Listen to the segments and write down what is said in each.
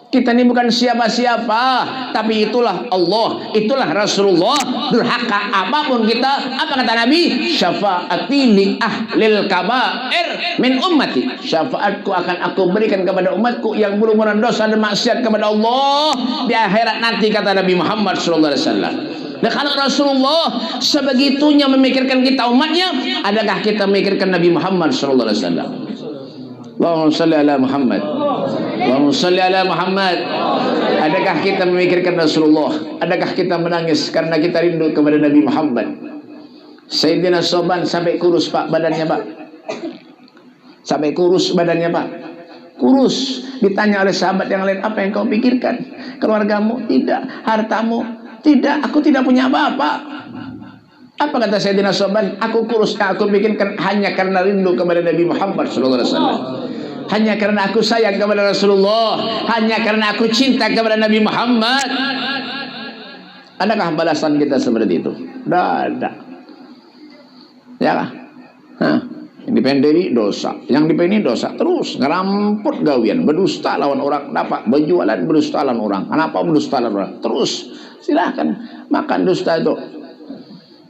Kita ini bukan siapa-siapa, tapi itulah Allah, itulah Rasulullah. Durhaka apapun kita, apa kata Nabi? Syafaati li ahlil kabair min ummati. Syafaatku akan aku berikan kepada umatku yang berumuran dosa dan maksiat kepada Allah di akhirat nanti, kata Nabi Muhammad sallallahu alaihi wasallam. Dan kalau Rasulullah sebegitunya memikirkan kita umatnya, adakah kita memikirkan Nabi Muhammad sallallahu alaihi wasallam? Allahumma shalli ala Muhammad. Allahumma shalli ala Muhammad. Adakah kita memikirkan Rasulullah? Adakah kita menangis karena kita rindu kepada Nabi Muhammad? Sayyidina Soban sampai kurus pak badannya pak. Sampai kurus badannya pak. Kurus. Ditanya oleh sahabat yang lain, apa yang kau pikirkan? Keluargamu? Tidak. Hartamu? Tidak. Aku tidak punya apa-apa. Apa kata Sayyidina Soban? Aku kurus, aku pikirkan hanya karena rindu kepada Nabi Muhammad sallallahu alaihi wasallam. Hanya karena aku sayang kepada Rasulullah, hanya karena aku cinta kepada Nabi Muhammad. Adakah balasan kita seperti itu? Tidak ada. Ya lah. Yang dipenderi dosa, yang dipeni dosa, terus ngeramput gawian, berdusta lawan orang, dapat berjualan berdusta lawan orang. Kenapa berdusta lawan orang? Terus silahkan makan dusta itu.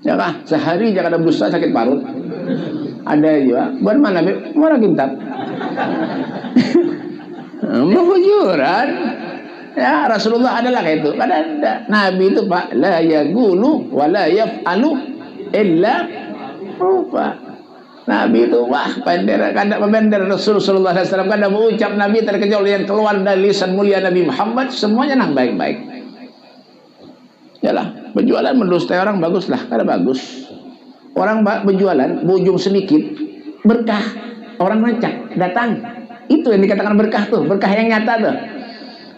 Ya kah? Sehari jangan ada berdusta sakit parut. Ada juga. Buat mana? Mana kintab? Bujuran. Ya Rasulullah adalah kayak itu. Ada. Nabi itu pak, la yaqulu wa la yaf'alu illa rupa. Nabi itu wah bendera kada bendera Rasulullah SAW kada mengucap Nabi terkecuali yang keluar dari lisan mulia Nabi Muhammad semuanya nah baik-baik. Yalah, berjualan mendustai orang baguslah, kada bagus. Orang berjualan bujung sedikit berkah, orang rancak datang. Itu yang dikatakan berkah tuh, berkah yang nyata tuh.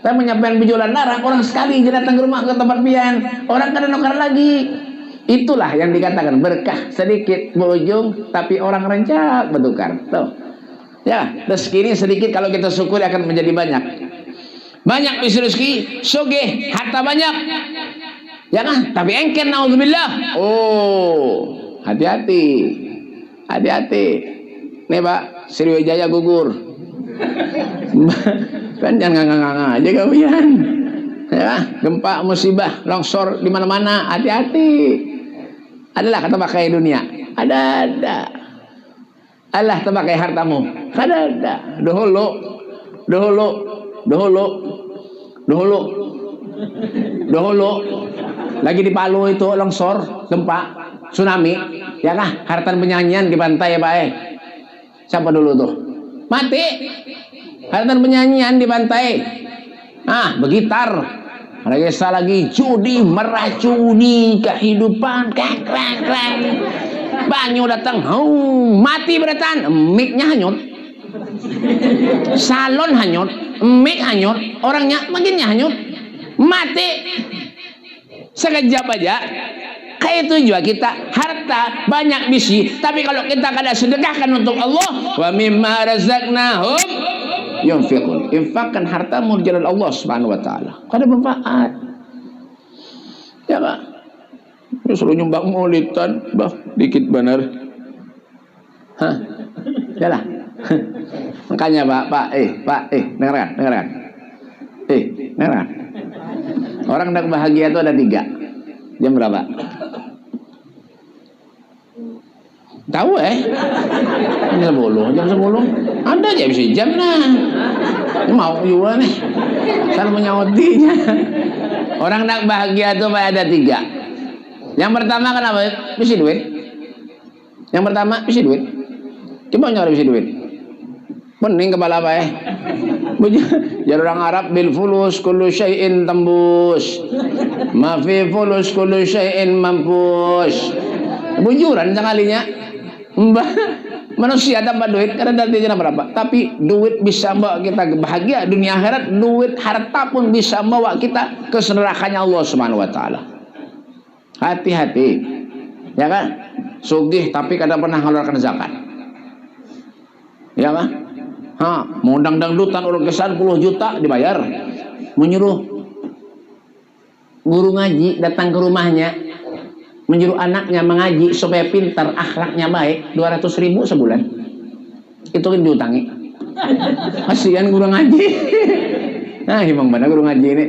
Saya menyampaikan berjualan darah, orang sekali dia datang ke rumah ke tempat pian, orang kada nukar lagi. Itulah yang dikatakan berkah, sedikit berujung tapi orang rancak bertukar. Tuh. Ya, rezeki sedikit kalau kita syukuri akan menjadi banyak. Banyak bisa rezeki, sugih, harta banyak. Ya kan? Tapi engken naudzubillah. Oh, hati-hati. Hati-hati. Nih Pak, Sriwijaya gugur. Kan jangan nganga-nganga aja kawian. Ya, gempa, musibah, longsor di mana-mana, hati-hati. Adalah kata pakai dunia. Ada. Allah terpakai hartamu. Ada. Dahulu lagi di Palu itu longsor, gempa, tsunami, ya kah? Hartan penyanyian di pantai ya Pak Siapa dulu tuh? Mati. Hartan penyanyian di pantai. Begitar. Rekesa lagi judi meracuni kehidupan. Krang. Banyu datang, mati beretan, mic-nya hanyut. Salon hanyut, mic hanyut, orangnya makinnya hanyut. Mati sekejap aja. Kayak itu juga kita, harta banyak bisi, tapi kalau kita kada sedekahkan untuk Allah, wa mimma razaqnahum yunfiqun. Infakkan hartamu di jalan Allah Subhanahu wa taala. Kada manfaat. Ya Pak. Suruh nyumbang maulidan, bah dikit bener. Yalah. Makanya Pak, dengarkan. Dengarkan. Orang yang bahagia itu ada 3. Jam berapa? Tahu jam 10. Ada aja bisa jam nah. Ini mau juga nih. Salah menyautinya. Orang yang bahagia itu ada 3. Yang pertama kenapa? Bisa duit. Yang pertama bisa duit. Coba nyari bisa duit. Pening kepala apa Jadi orang Arab bil fulus kullu syai'in tembus. Ma fi fulus kullu syai'in mampus. Bujuran sekalinya. Manusia tanpa duit karena artinya berapa? Tapi duit bisa membawa kita bahagia dunia akhirat. Duit harta pun bisa membawa kita ke neraka-Nya Allah Subhanahu wa taala. Hati-hati. Ya kan? Sugih tapi kadang pernah mengeluarkan zakat. Ya kan? Mau dangdutan orang kesan 10 juta dibayar. Menyuruh guru ngaji datang ke rumahnya, menyuruh anaknya mengaji supaya pintar, akhlaknya baik, 200.000 sebulan. Itu kan diutangi. Kasihan guru ngaji. Nah, emang mana guru ngaji ini.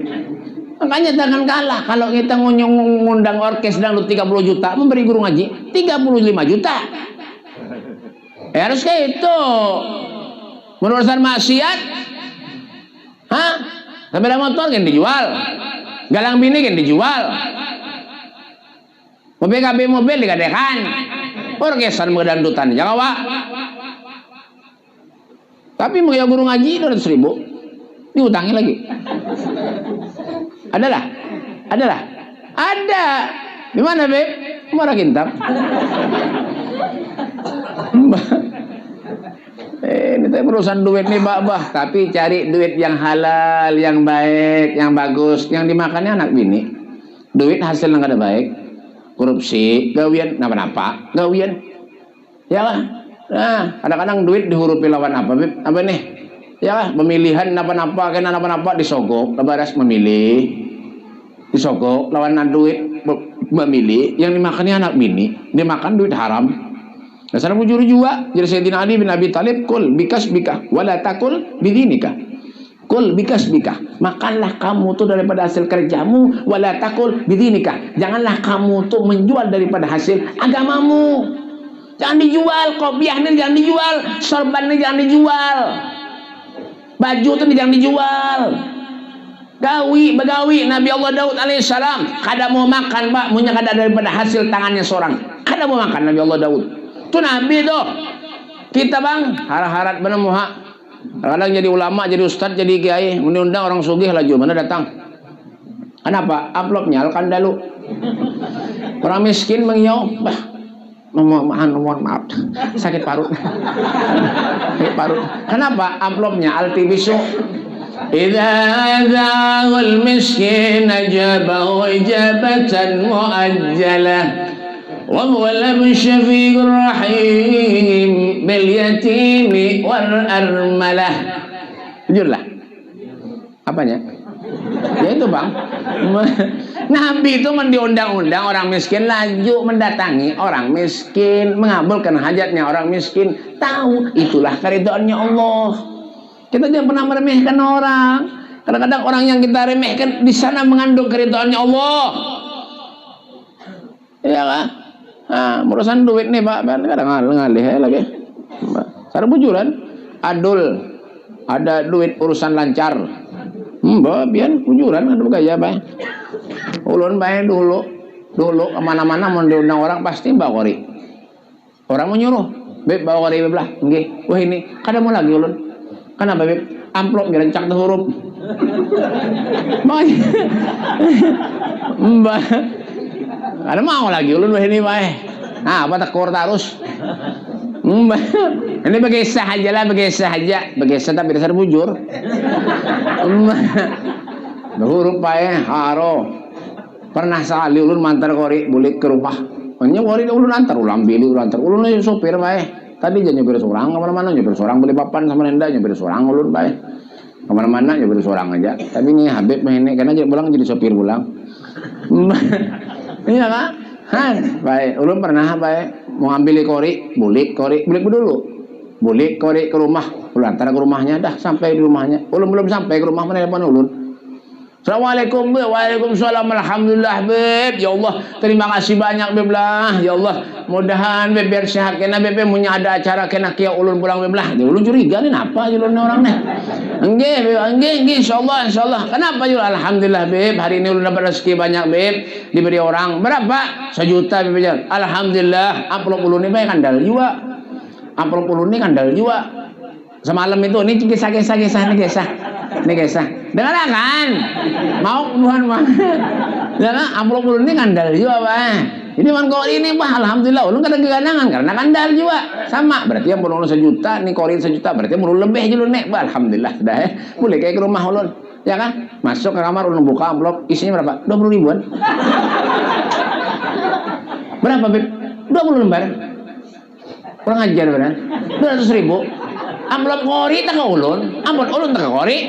Makanya jangan kalah. Kalau kita ngundang orkes dangdut 30 juta, memberi guru ngaji 35 juta. Harus kayak itu. Menurusan maksiat, hah? Sepeda motor kan dijual, galang bini kan dijual, mobil digadekan, orkesan dangdutan jangan wak. Tapi mau ya guru ngaji 200.000 diutangi lagi. Adalah, ada. Di mana beb? Marah Kintab. Ini tuh perusahaan duit nih bah, tapi cari duit yang halal, yang baik, yang bagus, yang dimakannya anak bini. Duit hasilnya nggak ada baik, korupsi, gawian, napa-napa, gawian, ya lah. Nah, kadang-kadang duit dihurupi lawan apa, beb? Apa nih? Ya lah, pemilihan napa-napa, kena napa-napa disogok, lebaras memilih, disogok, lawan duit memilih, yang dimakannya anak bini, dimakan duit haram. Dasar bujur juga. Jadi Sayyidina Ali bin Abi Thalib, kul bikasbika wala takul bidinika. Kul bikasbika, makanlah kamu tuh daripada hasil kerjamu, wala takul bidinika. Janganlah kamu tuh menjual daripada hasil agamamu. Jangan dijual, kopiahnya jangan dijual, sorbannya jangan dijual, baju tuh jangan dijual. Begawi Nabi Allah Daud alaihissalam kada mau makan, Pak, punya kada daripada hasil tangannya seorang. Kada mau makan Nabi Allah Daud. Itu Nabi tuh. Kita bang harap-harap bener muha. Kadang jadi ulama, jadi ustad, jadi kiai, mengundang orang sugih laju mana datang. Kenapa? Amplopnya alkan dalu. Orang miskin mengiau, mohon maaf, sakit parut. Sakit parut. Kenapa? Amplopnya altibisu. Idza zagul miskin ajabahu ijabatan muajjalah. وهو الشفيق الرحيم باليتيم والأرملة. Jujurlah. Apanya? Ya itu bang. Nabi itu mendiundang-undang orang miskin, laju mendatangi orang miskin, mengabulkan hajatnya orang miskin. Tahu itulah keridhaannya Allah. Kita jangan pernah meremehkan orang. Kadang-kadang orang yang kita remehkan di sana mengandung keridhaannya Allah. Iya kan? Nah, urusan duit nih Pak, kadang ngalih lagi. Cara bujuran, adul, ada duit urusan lancar. Biar bujuran ada gaya Pak. Ulun bae dulu kemana-mana mau diundang orang pasti bawa kori. Orang menyuruh, beb bawa kori belah, nggih. Wah ini, kada mau lagi ulun. Kenapa beb? Amplop gerencak tuh huruf. Mbak. Ada mau lagi ulun ini bae. Nah, apa tekor terus. Ini begesah aja lah, begesah tapi dasar bujur. Huruf bae haro. Pernah sekali ulun mantar kori bulik ke rumah. Hanya kori ulun antar ulang bili ulun antar. Ulun aja sopir bae. Tadi jangan nyopir seorang kemana-mana, nyopir seorang beli papan sama nenda, nyopir seorang ulun bae. Kemana-mana nyopir seorang aja. Tapi ini Habib ini karena jadi pulang jadi sopir pulang. Iya kan? Baik, ulun pernah baik mau ambil kori, bulik dulu. Bulik kori ke rumah, ulun antara ke rumahnya dah sampai di rumahnya. Ulun belum sampai ke rumah menelepon ulun. Assalamualaikum, Beb. Waalaikumsalam. Alhamdulillah, Beb. Ya Allah, terima kasih banyak, Beb lah. Ya Allah, mudahan Beb biar sehat kena Beb punya ada acara kena kia ulun pulang Beb lah. Ya ulun curiga nih apa ulun orang nih. Nggih, Beb, nggih insyaallah. Kenapa juga? Alhamdulillah, Beb. Hari ini ulun dapat rezeki banyak, Beb. Diberi orang berapa? 1 juta, Beb. Alhamdulillah. Amplop ulun ini bae kandal juga. Amplop ulun ini kandal juga. Semalam itu ini kisah. Dengar kan? Mau Tuhan mah. Jangan amplop ulun ini kandal juga, Pak. Ini man kori ini, Pak. Alhamdulillah ulun kada keganangan karena kandal juga. Sama, berarti yang ulun 1 juta, nih kori 1 juta, berarti ulun lebih aja ulun nek, Pak. Alhamdulillah sudah ya. Boleh kayak ke rumah ulun. Ya kan? Masuk ke kamar ulun buka amplop, isinya berapa? 20 ribuan. Berapa, Beb? 20 lembar. Kurang ajar benar. 200 ribu. Amplop kori tak ulun, amplop ulun tak kori.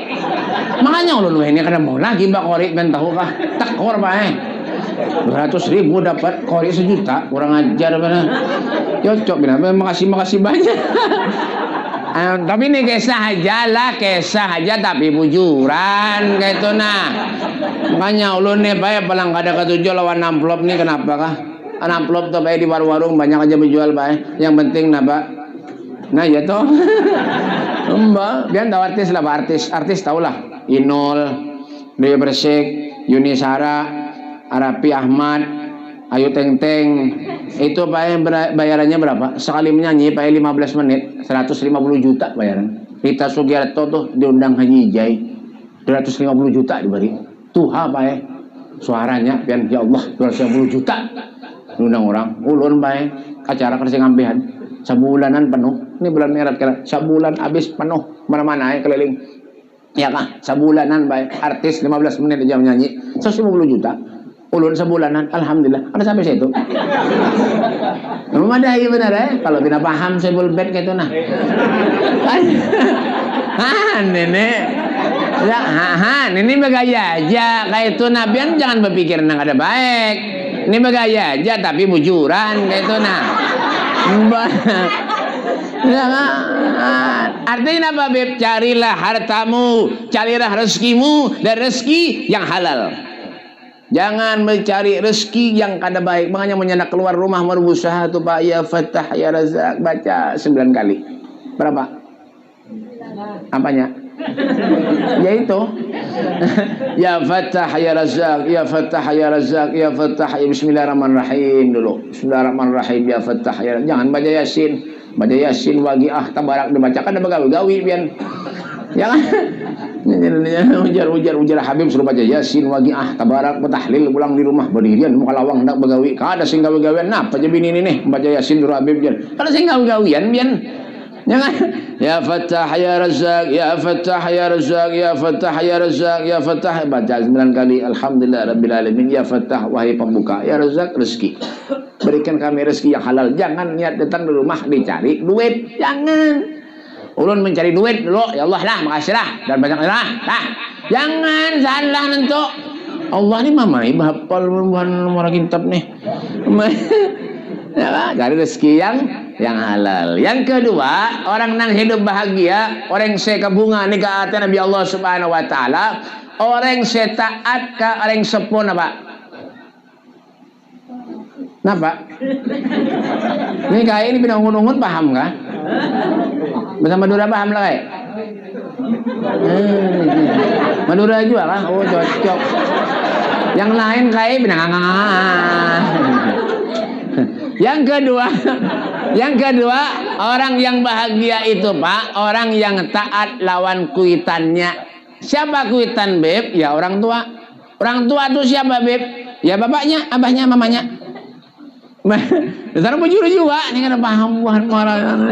Makanya ulun ini kada mau lagi mbak kori ben tahu kah? Takor bae. 200 ribu dapat kori 1 juta, kurang ajar benar. Cocok benar. Makasih banyak. Tapi ini kisah aja lah, kisah aja tapi bujuran kayak itu nah. Makanya ulun nih Pak paling kada ketujuh lawan amplop nih kenapa kah? Amplop tuh Pak di warung-warung banyak aja menjual Pak. Yang penting nah Pak. Nah ya toh. Mbak, biar tahu artis lah Pak, artis tahu lah. Inul, Dewi Persik, Yuni Sara, Arapi Ahmad, Ayu Teng Teng. Itu Pak bayarannya berapa? Sekali menyanyi Pak 15 menit 150 juta bayaran. Rita Sugiarto tuh diundang Haji Ijai 250 juta diberi. Tuha Pak suaranya pian ya Allah 250 juta diundang orang. Ulun Pak acara kerja ngambehan sebulanan penuh. Ini bulan Maret kira sebulan habis penuh mana-mana keliling. Ya kah? Sebulanan Pak artis 15 menit aja menyanyi 150 juta. Ulun sebulanan, alhamdulillah. Ada sampai situ. Memadai benar kalau tidak paham saya bulbet gitu nah. Nenek. Ya, ini bergaya aja kayak itu nabian jangan berpikir nang ada baik. Ini bergaya aja tapi bujuran kayak itu nah. Artinya apa Beb? Carilah hartamu, carilah rezekimu dan rezeki yang halal. Jangan mencari rezeki yang kada baik. Makanya menyendak keluar rumah berusaha tuh Pak ya Fattah ya Razak baca 9 kali. Berapa? Apanya? Ya itu. Ya Fattah ya Razak, ya Fattah ya Razak, ya Fattah ya Bismillahirrahmanirrahim dulu. Bismillahirrahmanirrahim ya Fattah ya. Jangan baca Yasin. Baca Yasin waqiah tabarak dibacakan ada begawi-gawi pian. Jangan ujar Habib suruh baca Yasin waqiah tabarak tahlil pulang di rumah berdirian muka lawang ndak begawi. Kada sing gawe-gawean napa aja bini ini nih baca Yasin suruh Habib jan. Kalau sing gawe-gawian pian. Jangan ya Fattah ya Razak, ya Fattah ya Razak, ya Fattah ya Razak, ya Fattah baca 9 kali alhamdulillah rabbil alamin ya Fattah wahai pembuka ya Razak rezeki. Berikan kami rezeki yang halal. Jangan niat datang di rumah dicari duit. Jangan. Ulun mencari duit dulu. Ya Allah lah, makasih lah. Dan banyak lah. Jangan salah nentuk. Allah ni mamai bahapal nomor kitab nih. Ya, cari rezeki yang halal. Yang kedua, orang nang hidup bahagia, orang sekabunga ni kaatan Nabi Allah Subhanahu wa taala, orang setaat ka orang sepon apa? Napa? Ini kayak ini pinangun-ungun paham kah? Bahasa Madura paham lah kayak? Madura juga kah? Oh cocok. Yang lain kayak pinangangan. Yang kedua, orang yang bahagia itu Pak, orang yang taat lawan kuitannya. Siapa kuitan Beb? Ya orang tua. Orang tua itu siapa Beb? Ya bapaknya, abahnya, mamanya. Dasar bujur juga, ini kan paham bukan marah.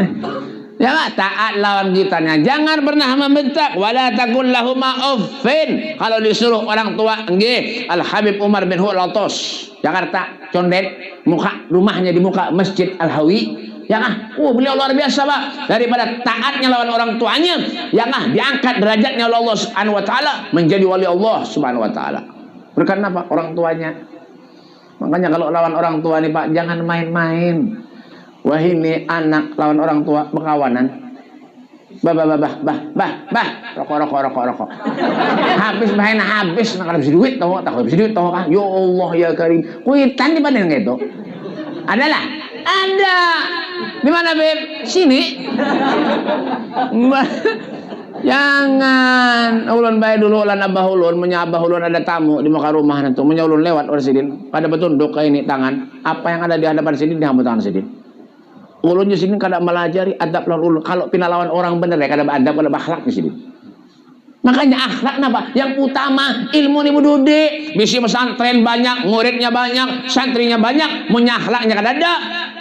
Ya taat lawan kitanya. Jangan pernah membentak. Wala takun lahuma uffin. Kalau disuruh orang tua, nggih. Al Habib Umar bin Hulatos, Jakarta, condet, muka rumahnya di muka Masjid Al Hawi. Ya kah? Beliau luar biasa Pak. Daripada taatnya lawan orang tuanya, ya kah? Diangkat derajatnya oleh Allah Subhanahu wa taala menjadi wali Allah Subhanahu wa taala. Berkarena apa? Orang tuanya. Makanya kalau lawan orang tua nih Pak, jangan main-main. Wah ini anak lawan orang tua berkawanan. Rokok. Habis main habis, nak habis duit tahu kah? Ya Allah ya Karim. Kuitan di mana gitu? Adalah. Ada. Di mana Beb? Sini. Jangan ulun bae dulu lan abah ulun, punya abah ulun ada tamu di muka rumah nanti, punya ulun lewat orang sidin, pada betunduk ke ini tangan, apa yang ada di hadapan sidin dihambur tangan sidin. Ulun di sini kada melajari adab lawan ulun, kalau pinalawan orang bener ya kada adab kada akhlak di sini. Makanya akhlak napa? Yang utama ilmu ni bududi, bisi pesantren banyak, muridnya banyak, santrinya banyak, punya akhlaknya kada ada.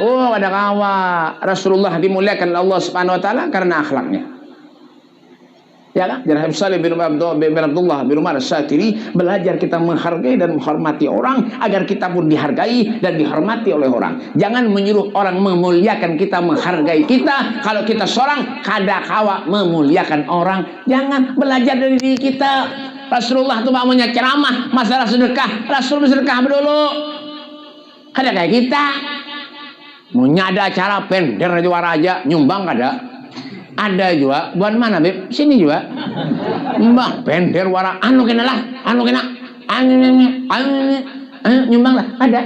Oh ada kawa Rasulullah dimuliakan Allah Subhanahu wa taala karena akhlaknya. Ya kan? Jadi Habib Saleh bin Abdullah bin Umar Syatiri belajar kita menghargai dan menghormati orang agar kita pun dihargai dan dihormati oleh orang. Jangan menyuruh orang memuliakan kita, menghargai kita. Kalau kita seorang kada kawa memuliakan orang. Jangan, belajar dari diri kita. Rasulullah itu maunya ceramah masalah sedekah. Rasul bersedekah dulu. Kada kayak kita. Mau ada acara pender juara aja nyumbang kada. Ada juga, buat mana Beb? Sini juga. Mbah, pender wara anu kena lah, anu kena. Nyumbang lah, ada.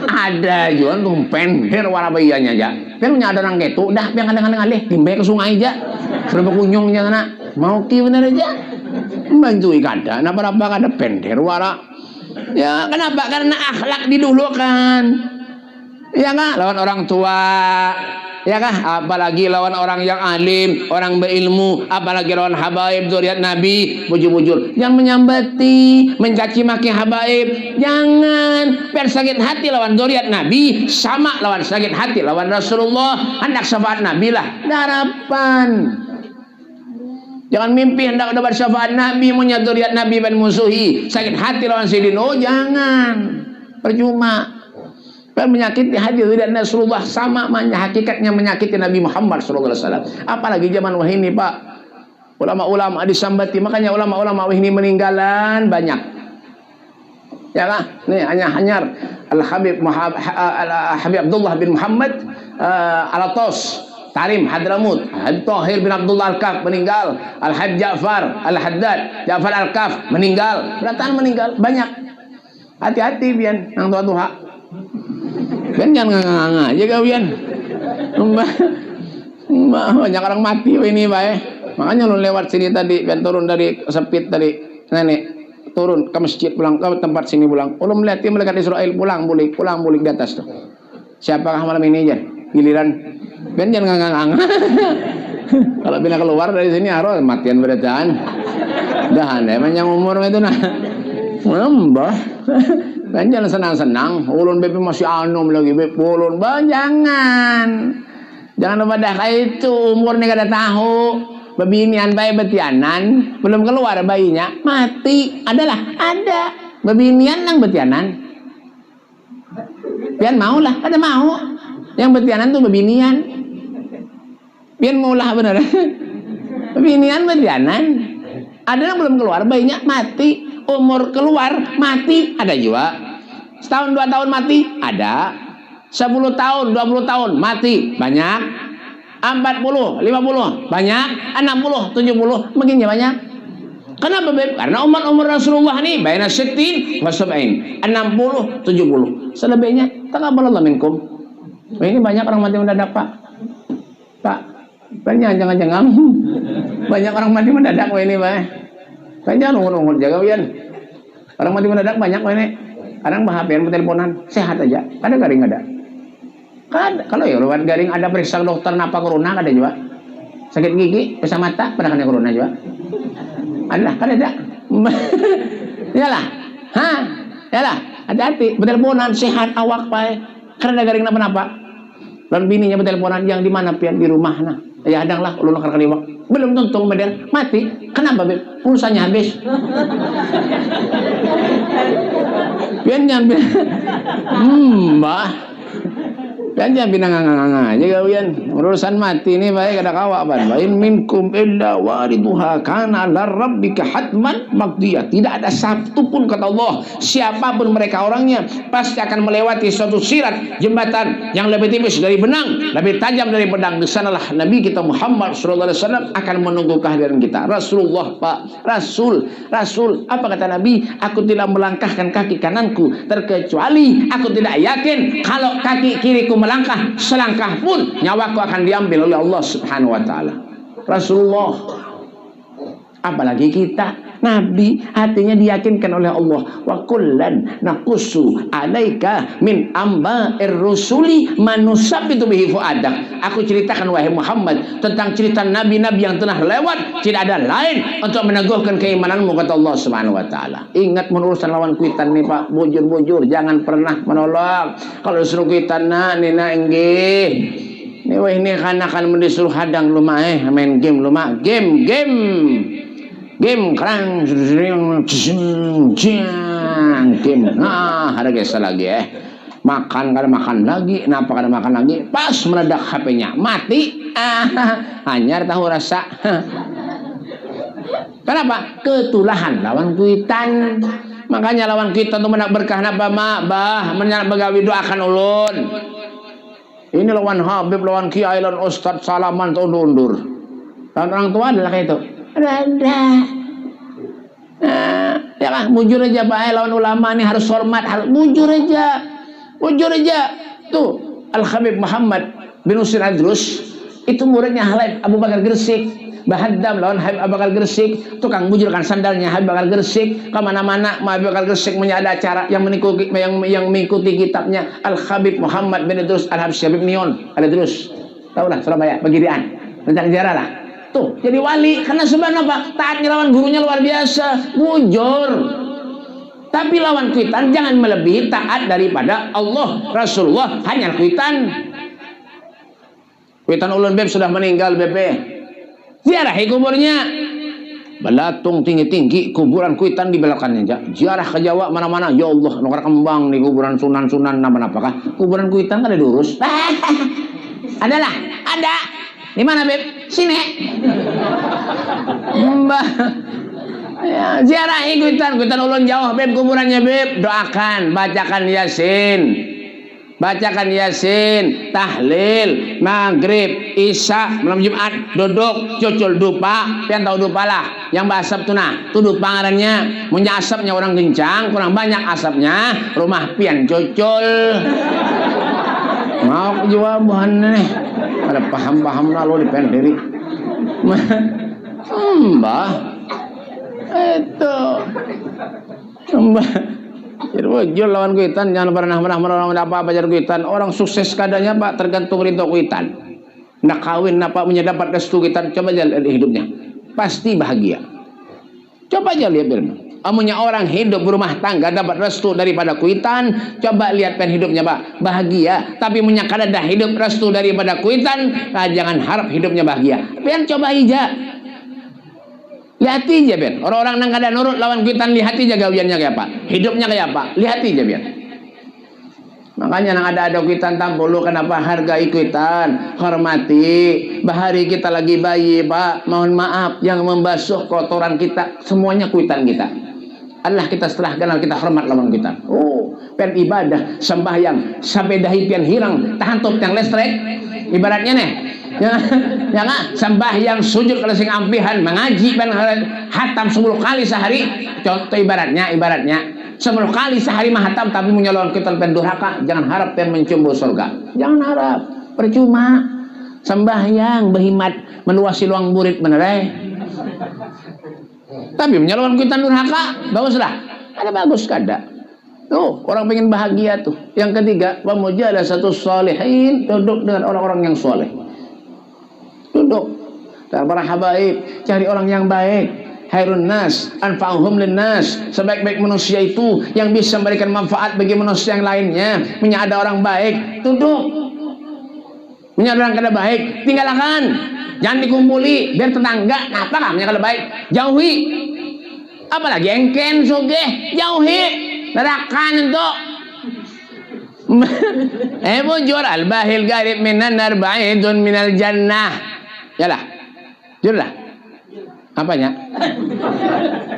Ada juga tuh pender wara bayanya aja. Kan punya ada orang gitu, dah biang kadang-kadang alih, timbe ke sungai aja. Serba kunyungnya kena. Mau ki bener aja. Bantu kada, napa-napa kada pender wara. Ya, kenapa? Karena akhlak didulukan. Ya kan, lawan orang tua, ya kan, apalagi lawan orang yang alim, orang berilmu, apalagi lawan habaib dzurriyyat Nabi, bujur-bujur. Jangan menyambati, mencaci maki habaib, jangan. Biar sakit hati lawan dzurriyyat Nabi, sama lawan sakit hati lawan Rasulullah, hendak syafaat Nabi lah, harapan. Jangan mimpi hendak dapat syafaat Nabi, punya dzurriyyat Nabi dan musuhi, sakit hati lawan Sidin. Oh jangan, percuma. Menyakiti hati dan Rasulullah sama hakikatnya menyakiti Nabi Muhammad SAW. Apalagi zaman wah ini Pak, ulama-ulama disambati, makanya ulama-ulama wah ini meninggalan banyak. Ya kan? Nih hanyar Al-Habib Abdullah bin Muhammad Al-Atos Tarim Hadramut, Al-Tahir bin Abdullah Al-Kaf meninggal, Al-Hajj Ja'far Al-Haddad Ja'far Al-Kaf meninggal, berataan meninggal banyak. Hati-hati bian yang tua-tua. Kan jangan nganga aja kawian. Banyak orang mati ini Pak. Makanya lu lewat sini tadi, kan turun dari sepit tadi, nenek turun ke masjid pulang ke tempat sini pulang. Lu melihat malaikat Israel pulang bulik di atas tuh. Siapakah malam ini aja? Giliran kan jangan nganga. Kalau bila keluar dari sini harus matian berataan. Dah emang yang umur itu nah. Mbah. Kan jangan senang-senang, ulun BP masih anom lagi, BP ulun, jangan pada kayak itu, umurnya kada tahu, bebinian bayi betianan, belum keluar bayinya, mati, ada, bebinian nang betianan, pian mau lah, kada mau, yang betianan tuh bebinian, pian mau lah bener, bebinian betianan, ada yang belum keluar bayinya mati. Umur keluar mati ada juga. Setahun 2 tahun mati ada. 10 tahun 20 tahun mati banyak. 40 50 banyak. 60 70 makin banyak. Kenapa Beb? Karena umur Rasulullah nih baina 60 wa 70 60 70. Selebihnya taqabbalallahu minkum. Ini banyak orang mati mendadak Pak banyak jangan banyak orang mati mendadak ini Pak. Jangan ungur-ungur jaga wian. Orang mati mendadak banyak ini. Kadang bahapian teleponan, sehat aja. Ada garing ada. Kalau ya lewat garing ada periksa dokter napa corona ada juga. Sakit gigi, periksa mata, pernah kena corona juga. Kan ada. Yalah. Yalah, hati-hati. Berteleponan sehat awak Pak. Karena ada garing napa-napa. Lalu bininya berteleponan yang di mana pian di rumah nah. Ya hadanglah ulun kaliwak. Belum tentu kemudian mati. Kenapa Beb? Pulsanya habis. Pian jangan Mbah. Pian jangan binang-nganga aja gawian. Urusan mati ini baik ada kawak ban. Wa in minkum illa wariduha kana larabbika hatman maqdiyah. Tidak ada satu pun kata Allah, siapapun mereka orangnya pasti akan melewati suatu sirat jembatan yang lebih tipis dari benang, lebih tajam dari pedang. Di sanalah Nabi kita Muhammad sallallahu alaihi wasallam akan menunggu kehadiran kita. Rasulullah Pak, Rasul. Apa kata Nabi? Aku tidak melangkahkan kaki kananku terkecuali aku tidak yakin kalau kaki kiriku melangkah selangkah pun nyawaku akan diambil oleh Allah Subhanahu wa taala. Rasulullah, apalagi kita Nabi, hatinya diyakinkan oleh Allah. Wa kullan naqussu alaika min amba'ir rusuli manusabbitu bihi fuadak. Aku ceritakan wahai Muhammad tentang cerita nabi-nabi yang telah lewat, tidak ada lain untuk meneguhkan keimananmu kata Allah Subhanahu wa taala. Ingat menurusan lawan kuitan nih Pak, bujur-bujur jangan pernah menolak. Kalau disuruh kuitan nina nggih. Ini wah ini kan disuruh hadang lumah main game lumah game kerang game ada kisah lagi makan lagi napa kada makan lagi pas meledak HP-nya mati hanyar tahu rasa. Kenapa? Ketulahan lawan kuitan. Makanya lawan kita tuh menak berkah napa mak bah menyang begawi doakan ulun Ini lawan Habib, lawan Kiai, lawan Ustadz salaman tuh undur. Lawan orang tua adalah kayak itu. Ada. Nah, ya kan, bujur aja Pak, lawan ulama ini harus hormat, harus bujur aja. Bujur aja. Tuh, Al-Habib Muhammad bin Husain Adrus itu muridnya Habib Abu Bakar Gresik. Bahaddam lawan Habib Abu Bakar Gresik, tukang bujurkan sandalnya Habib Bakar Gresik, kemana-mana Habib Bakar Gresik punya ada acara yang mengikuti kitabnya Al-Habib Muhammad bin Idrus Al-Habsyi Habib Nion Al-Idrus, tahu lah Surabaya, Begirian, rencana sejarah lah. Tuh jadi wali karena sebab apa? Taatnya lawan gurunya luar biasa, bujur. Tapi lawan kuitan jangan melebihi taat daripada Allah Rasulullah. Hanya kuitan ulun beb sudah meninggal bebe. Ziarahi kuburnya, belatung tinggi-tinggi kuburan kuitan di belokannya. Ziarah ke Jawa mana-mana, ya Allah, nukar kembang di kuburan sunan-sunan apa-apakah? Kuburan kuitan kan ada diurus. Adalah, ada. Di mana beb? Sini. Mbah. Ya, ziarahi kuitan ulun jauh beb kuburannya beb. Doakan, bacakan Yasin. Bacakan Yasin, tahlil, maghrib, isya, malam Jumat, duduk, cucul dupa, pian tahu dupa lah, yang basap tuh nah, tuh dupa ngarannya, punya asapnya orang kencang, kurang banyak asapnya, rumah pian cucul. Mau jawaban nih, ada paham-paham lalu di pian diri. Mbah, itu, mbah. Jadi wajul lawan kuitan, jangan pernah menolong apa-apa jadi kuitan. Orang sukses kadanya Pak tergantung ridho kuitan. Nak kawin apa punya dapat restu kuitan, coba aja lihat hidupnya. Pasti bahagia. Coba aja lihat Birman. Amunya orang hidup berumah tangga dapat restu daripada kuitan, coba lihat pen hidupnya Pak, bahagia. Tapi punya kadada hidup restu daripada kuitan, jangan harap hidupnya bahagia. Pian coba aja. Lihati aja biar orang-orang nang kada nurut lawan kuitan, lihati aja gawiannya kayak apa, hidupnya kayak apa, lihati aja biar. Makanya nang ada kuitan tampulu, kenapa hargai kuitan, hormati. Bahari kita lagi bayi Pak, mohon maaf yang membasuh kotoran kita semuanya kuitan kita. Allah kita setelah kenal kita hormat lawan kuitan. Oh, pen ibadah sembahyang sampai dahi pian hirang tahan top yang listrik ibaratnya nih. Jangan sembahyang sujud kalau sing ampihan, mengaji ben hatam 10 kali sehari. Contoh ibaratnya 10 kali sehari mah hatam, tapi menyalon kita pen durhaka, jangan harap pen mencumbu surga. Jangan harap, percuma. Sembahyang berhimat meluasi luang murid benerai. Tapi menyalon kita durhaka, baguslah. Ada bagus kada. Tuh, orang pengen bahagia tuh. Yang ketiga, wa mujalasatus sholihin, duduk dengan orang-orang yang soleh. Duduk dan para habaib, cari orang yang baik. Khairun nas anfa'uhum linnas, sebaik-baik manusia itu yang bisa memberikan manfaat bagi manusia yang lainnya. Punya ada orang baik, duduk. Punya orang kada baik, tinggalkan. Jangan dikumpuli, biar tetangga. Nah, apa punya kada baik, jauhi. Apalagi engken sugih, jauhi. Nerakan itu. Bujur al-bahil garib minan nar ba'idun minal jannah. Yalah, jurlah. Apanya?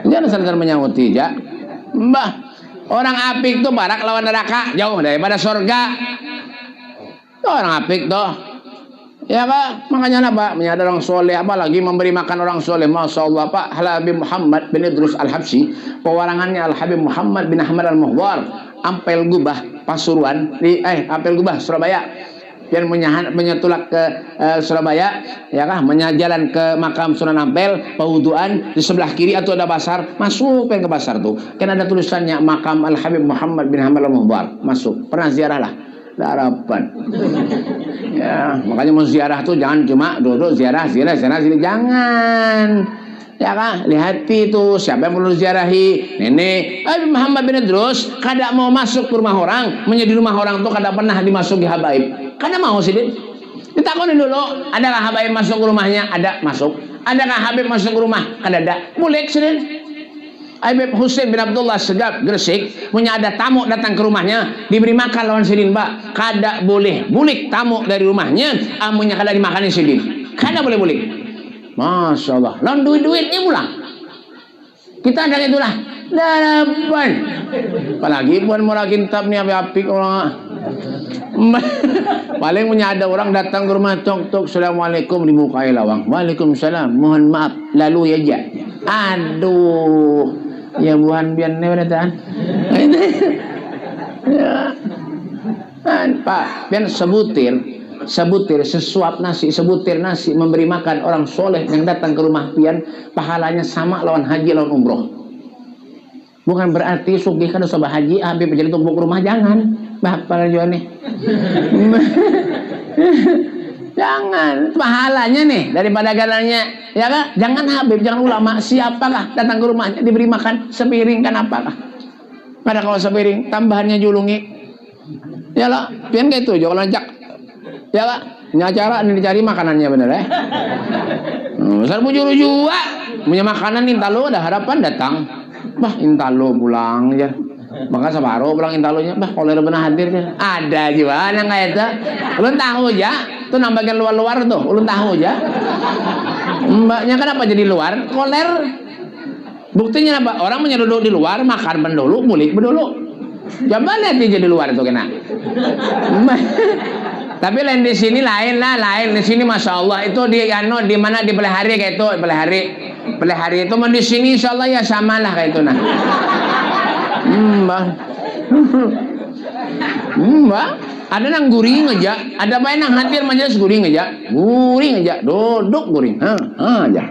Jangan sadar menyangkuti ja. Mbah, orang apik tuh barak lawan neraka, jauh daripada surga. Tuh orang apik tuh. Ya Pak, makanya apa? Menyadar orang soleh, apalagi memberi makan orang soleh. Masya Allah Pak, Habib Muhammad bin Idrus Al-Habsyi, pewarangannya Al-Habib Muhammad bin Ahmad Al-Muhdhar, Ampel Gubah Pasuruan, Ampel Gubah Surabaya. Dan menyetulak ke Surabaya, ya kah, menyajalan ke makam Sunan Ampel, pewuduan di sebelah kiri atau ada pasar, masuk ke pasar tuh. Kan ada tulisannya makam Al Habib Muhammad bin Ahmad Al-Muhdhar, masuk. Pernah ziarah lah, harapan. Ya, makanya mau ziarah tuh jangan cuma duduk ziarah sini, jangan. Ya kan, lihati itu siapa yang perlu ziarahi. Nenek Habib Muhammad bin Idrus kada mau masuk ke rumah orang, menjadi rumah orang tuh kada pernah dimasuki habaib. Kada mau sih ditakoni dulu, adakah habaib masuk ke rumahnya? Ada, masuk. Adakah Habib masuk ke rumah? Kada ada. Boleh sih. Habib Husain bin Abdullah Segaf Gresik punya ada tamu datang ke rumahnya, diberi makan lawan sidin Pak. Kada boleh bulik tamu dari rumahnya, amunya kada dimakani sidin. Kada boleh bulik. Masya Allah, lawan duit-duitnya pulang. Kita ada itulah. Darapan. Apalagi buat murah kintab nih api-api orang. Paling punya ada orang datang ke rumah, tok assalamualaikum, dibukai lawang, waalaikumsalam, mohon maaf, lalu ya ja. Aduh, ya buhan biar ne datang. Ya. Pak, biar sebutir sesuap nasi, sebutir nasi memberi makan orang soleh yang datang ke rumah pian, pahalanya sama lawan haji lawan umroh. Bukan berarti sugih kan usah haji, habis jadi tumpuk rumah, jangan. Bapak jual nih. Jangan, pahalanya nih daripada galanya, ya kan? Jangan habib, jangan ulama. Siapakah datang ke rumahnya diberi makan sepiring kan apakah? Pada kalau sepiring tambahannya julungi. Ya lah, pian kayak itu jual lanjak. Ya lah, ini acara ini dicari makanannya bener ya. Besar bujur juga punya makanan intalo ada harapan datang. Bah intalo pulang aja. Maka separuh pulang intalonya. Bah kalau benar hadir kan. Ada juga yang kayak itu. Ulun tahu aja. Tuh nambahin luar-luar tuh. Ulun tahu aja. Mbaknya kenapa jadi luar? Koler. Buktinya apa? Orang menyeruduk di luar makan pendulu, mulik pendulu. Jaman nanti jadi luar tuh kena. Tapi lain di sini lain lah, lain di sini masya Allah itu di mana di pelihari kayak itu pelihari itu mau di sini insya Allah ya sama lah kayak itu nah. Mbak, ada nang guring aja, ada apa nang hadir majelis guring aja, duduk guring, aja,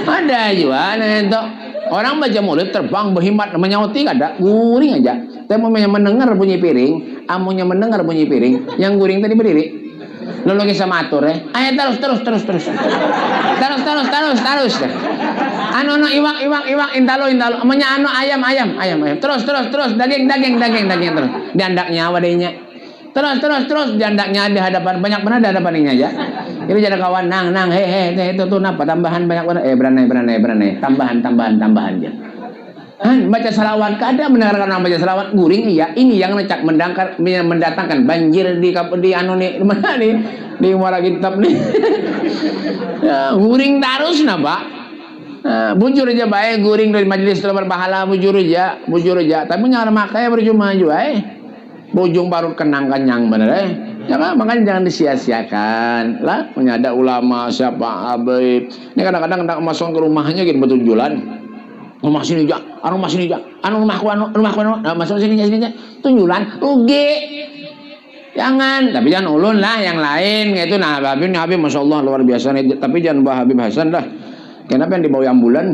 ada juga nah itu. Orang baca mulut terbang berhimmat menyauti ada guring aja. Tapi mau mendengar bunyi piring, amunya mendengar bunyi piring, yang guring tadi berdiri. Lalu kita matur ayo terus. Anu iwak intalo. Amanya anu ayam. Terus daging terus. Diandaknya wadainya. Terus diandaknya di hadapan banyak benar di hadapan ini aja. Ini jadi kawan nang itu tuh napa tambahan banyak benar beranai tambahan aja. Baca salawat kada mendengarkan orang baca salawat guring iya ini yang necak mendatangkan banjir di anu nih mana nih di muara kitab nih. Ya, guring terus napa? Bujur aja baik guring dari majelis telah berpahala bujur aja tapi nyala makanya berjumlah juga bujung baru kenang kenyang bener jangan makanya jangan disia-siakan lah punya ada ulama siapa habib ini kadang-kadang masuk ke rumahnya gitu bertunjulan rumah sini aja rumahku masuk sini tunjulan rugi jangan tapi jangan ulun lah yang lain gitu nah Habib masya Allah luar biasa nih tapi jangan bawa Habib Hasan lah kenapa yang dibawa ambulan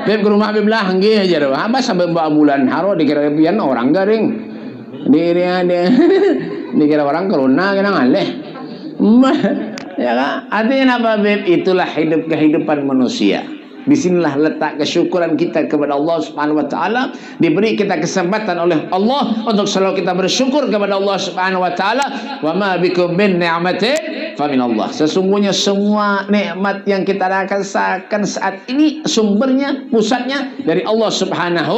Habib ke rumah Habib lah nggih aja doh apa sampai bawa ambulan haro dikira pian orang garing dikira orang corona kena ngaleh ya kan artinya apa Habib itulah kehidupan manusia. Disinilah letak kesyukuran kita kepada Allah Subhanahu wa taala, diberi kita kesempatan oleh Allah untuk selalu kita bersyukur kepada Allah Subhanahu wa taala. Wa ma bikum min ni'matin fa min Allah. Sesungguhnya semua nikmat yang kita rasakan saat ini sumbernya, pusatnya dari Allah Subhanahu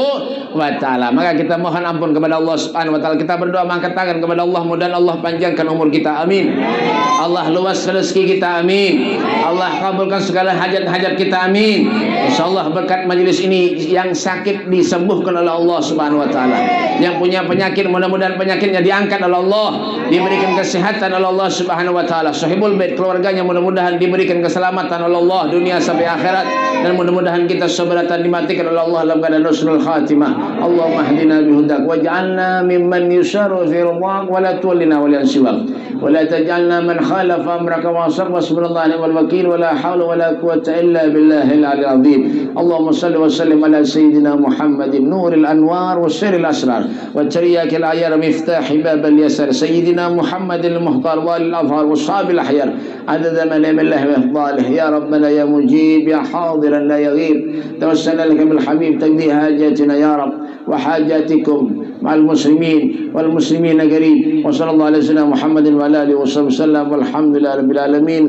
wa taala. Maka kita mohon ampun kepada Allah Subhanahu wa taala. Kita berdoa mengangkat tangan kepada Allah, mudah Allah panjangkan umur kita. Amin. Allah luas rezeki kita. Amin. Allah kabulkan segala hajat-hajat kita. Amin. InsyaAllah berkat majelis ini yang sakit disembuhkan oleh Allah Subhanahu wa taala. Yang punya penyakit mudah-mudahan penyakitnya diangkat oleh Allah, diberikan kesehatan oleh Allah Subhanahu wa taala. Sahibul bait keluarganya mudah-mudahan diberikan keselamatan oleh Allah dunia sampai akhirat, dan mudah-mudahan kita sabaratan dimatikan oleh Allah dalam keadaan husnul khatimah. Allahumma hdina bihudak waj'alna mimman yusharu fi ridhak wa la tuwallina waliyan siwak wa la taj'alna man khalafa amraka wa asab wasbirallahu wal wakil wa la hawla wa la quwwata illa billahil العظيم اللهم صل وسلم على سيدنا محمد نور الأنوار وسر الأسرار وترياك العيار مفتاح باب اليسر سيدنا محمد المختار والأظهر والصحاب الأحيار عدد من الله وإفضاله يا ربنا يا مجيب يا حاضرا لا يغيب توسلنا لك بالحبيب تقضي حاجاتنا يا رب وحاجاتكم مع المسلمين والمسلمين قريب وصلى الله على سيدنا محمد وعلى آله وصحبه وسلم والحمد لله رب العالمين.